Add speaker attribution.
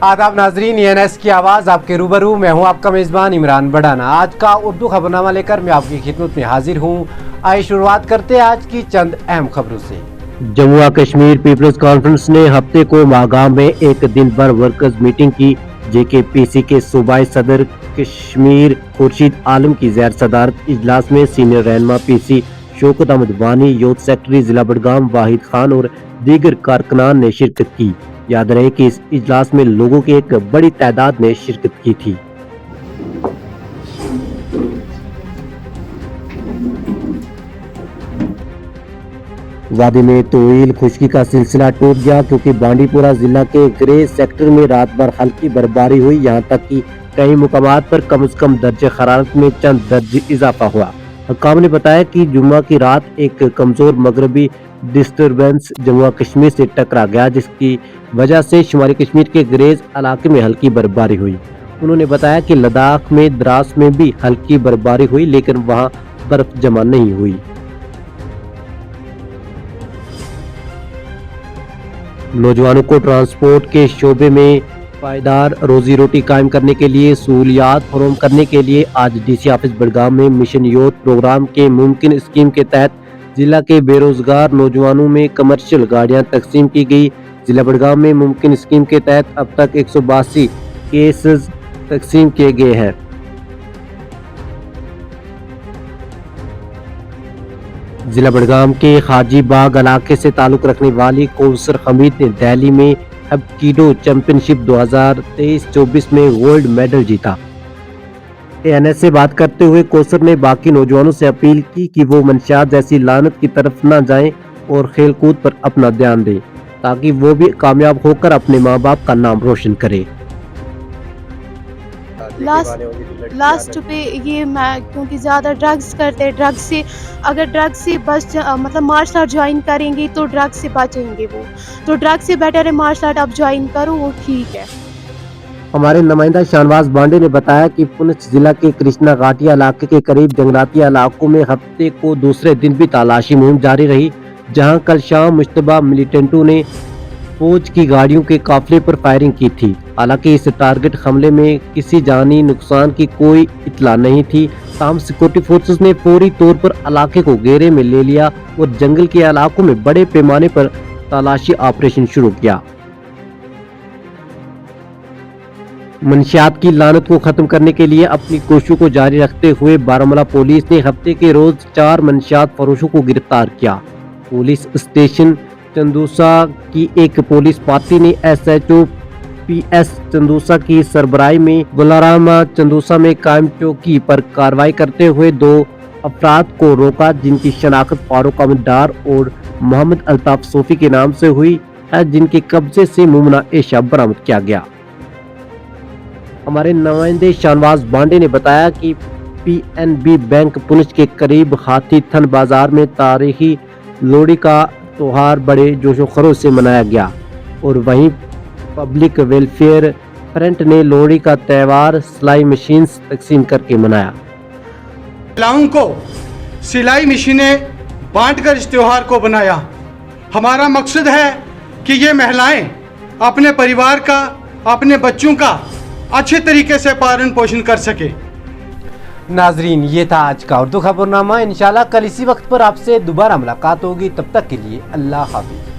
Speaker 1: आदाब नाजरीन, ENS की आवाज़ आपके रूबरू। मैं हूं आपका मेज़बान इमरान बड़ाना। आज का उर्दू खबरनामा लेकर मैं आपकी खिदमत में हाजिर हूं। आइए शुरुआत करते हैं आज की चंद अहम खबरों से।
Speaker 2: जम्मू व कश्मीर पीपल्स कॉन्फ्रेंस ने हफ्ते को मागाम में एक दिन भर वर्कर्स मीटिंग की। JKPC के सूबाई सदर कश्मीर खुर्शीद आलम की ज़ैर सदारत इजलास में सीनियर रहनुमा PC शौकत अहमद वानी, यूथ सेक्रेटरी जिला बडगाम वाहिद खान और दीगर कारकुनान ने शिरकत की। याद रहे कि इस इजलास में लोगों की एक बड़ी तादाद ने शिरकत की थी। वादी में तवील खुश्की का सिलसिला टूट गया क्योंकि बांडीपुरा जिला के ग्रे सेक्टर में रात भर हल्की बर्फबारी हुई। यहाँ तक कि कई मुकामात पर कम से कम दर्जे हरारत में चंद दर्जे इजाफा हुआ। हकाम ने बताया कि जुम्मा की रात एक कमजोर मगरबी डिस्टर्बेंस जम्मू कश्मीर से टकरा गया, जिसकी वजह से शुमारी कश्मीर के ग्रेज इलाके में हल्की बर्फबारी हुई। उन्होंने बताया कि लद्दाख में द्रास में भी हल्की बर्फबारी हुई, लेकिन वहाँ बर्फ जमा नहीं हुई। नौजवानों को ट्रांसपोर्ट के शोबे में पायदार रोजी रोटी कायम करने के लिए सहूलियात फराहम करने के लिए आज DC ऑफिस बडगाम में मिशन यूथ प्रोग्राम के मुमकिन स्कीम के तहत जिला के बेरोजगार नौजवानों में कमर्शियल गाड़ियां तकसीम की गई। जिला बडगाम में मुमकिन स्कीम के तहत अब तक 182 केसेस तकसीम किए गए हैं। जिला बडगाम के हाजी बाग इलाके से ताल्लुक रखने वाली कौसर हमीद ने दिल्ली में हपकीडो चैंपियनशिप 2023-24 में गोल्ड मेडल जीता। ENS से बात करते हुए कौसर ने बाकी नौजवानों से अपील की कि वो मंशियात जैसी लानत की तरफ न जाएं और खेल कूद पर अपना ध्यान दें, ताकि वो भी कामयाब होकर अपने माँ बाप का नाम रोशन करे।
Speaker 3: लास्ट पे ये मैं क्योंकि ज़्यादा ड्रग्स करते हैं, अगर ड्रग्स से बच मतलब मार्शल आर्ट ज्वाइन करेंगे तो ड्रग्स से बचेंगे वो, तो ड्रग्स से बेटर है मार्शल आर्ट आप ज्वाइन करो, वो ठीक है।
Speaker 2: हमारे नुमाइंदा शाहनवाज बांडे ने बताया कि पुंछ जिला के कृष्णा घाटिया इलाके के करीब जंगलाती इलाकों में हफ्ते को दूसरे दिन भी तलाशी मुहिम जारी रही, जहां कल शाम मुश्तबा मिलिटेंटों ने फौज की गाड़ियों के काफिले पर फायरिंग की थी। हालांकि इस टारगेट हमले में किसी जानी नुकसान की कोई इतला नहीं थी। ताहम सिक्योरिटी फोर्सेस ने फौरी तौर पर इलाके को घेरे में ले लिया और जंगल के इलाकों में बड़े पैमाने पर तलाशी ऑपरेशन शुरू किया। मंशियात की लानत को खत्म करने के लिए अपनी कोशिशों को जारी रखते हुए बारामूला पुलिस ने हफ्ते के रोज 4 मंशियात फरोशों को गिरफ्तार किया। पुलिस स्टेशन चंदूसा की एक पुलिस पार्टी ने SHO PS चंदूसा की सरबराही में गुलारामा चंदूसा में कायम चौकी पर कार्रवाई करते हुए 2 अफराद को रोका, जिनकी शनाख्त फारूक अहमद डार और मोहम्मद अल्ताफ सोफी के नाम से हुई है, जिनके कब्जे से मुमना एशा बरामद किया गया। हमारे नुमाइंदे शाहनवाज बांडे ने बताया कि PNB बैंक पुंछ के करीब हाथी थन बाजार में तारीखी लोहड़ी का त्योहार बड़े जोशो खरोश से मनाया गया और वहीं पब्लिक वेलफेयर फ्रंट ने लोहड़ी का त्यौहार सिलाई मशीन तकसीम करके मनाया।
Speaker 4: महिलाओं को सिलाई मशीनें बांटकर इस त्योहार को बनाया। हमारा मकसद है कि ये महिलाएं अपने परिवार का, अपने बच्चों का अच्छे तरीके से पालन पोषण कर सके।
Speaker 1: नाजरीन, ये था आज का उर्दू खबरनामा। इंशाल्लाह कल इसी वक्त पर आपसे दोबारा मुलाकात होगी। तब तक के लिए अल्लाह हाफिज।